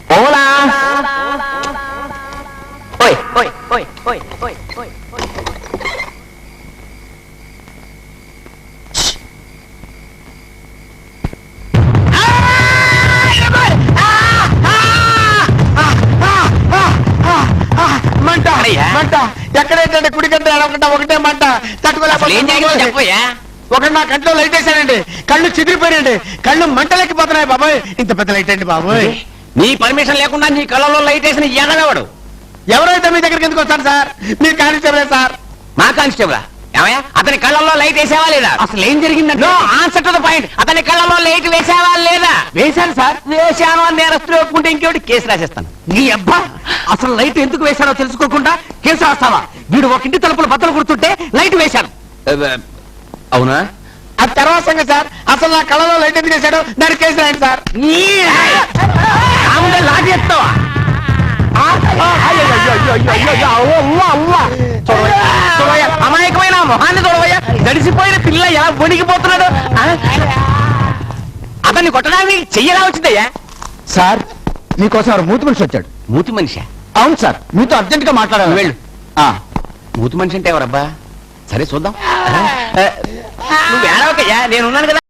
పోలా మంట మంట ఎక్కడైతే కుడికంటే ఎడవకుండా ఒకటే మంట తట్టుకోలేకపోయా. ఒకటి నా కంట్లో లైట్ వేసానండి, కళ్ళు చిదిరిపోయానండి, కళ్ళు మంటలెక్కిపోతున్నాయి బాబోయ్. ఇంత పెద్ద లైట్ అండి బాబోయ్. నీ పర్మిషన్ లేకుండా నీ కళ్ళలో లైట్ వేసిన ఎడవేవాడు ఎవరైతే మీ దగ్గరికి ఎందుకు వస్తారు సార్? మీరు కానిస్టేబులే సార్. మా కానిస్టేబుల్ ఏమయ్యా? అతని కళ్ళల్లో లైట్ వేసావా లేదా? అసలు ఏం జరిగిందంటే ఆన్సర్ టు ద పాయింట్. అతని కళ్ళలో లైట్ వేసావా లేదా? వేశాను సార్. వేశాను అని నేరస్తులు ఒప్పుకుంటే ఇంకోటి కేసు రాసేస్తాను. నీ అబ్బా, అసలు లైట్ ఎందుకు వేశాడో తెలుసుకోకుండా కేసు రాస్తావా? వీడు ఒక ఇంటి తలుపులు బద్దలు కొడుతుంటే లైట్ వేశాడు. అవునా? అది తర్వాత సంగతి సార్. అసలు నా కళ్ళలో లైట్ ఎందుకు వేశాడో దానికి కేసు రాయండి సార్. లాగేస్తావా? అమాయకమైన మొహాన్ని చూడవయ్యా, గడిసిపోయిన పిల్ల ఎలా వణికిపోతున్నాడు. అతన్ని కొట్టడానికి చెయ్యలా వచ్చిందయ్యా. సార్ మీకోసం ఎవరు మూతి మనిషి వచ్చాడు. మూతి మనిషి? అవును సార్, మీతో అర్జెంట్ గా మాట్లాడాలి. వెళ్ళు. మూతి మనిషి అంటే ఎవరబ్బా? సరే చూద్దాం. నువ్వు ఏడవకయ్యా, నేనున్నాను కదా.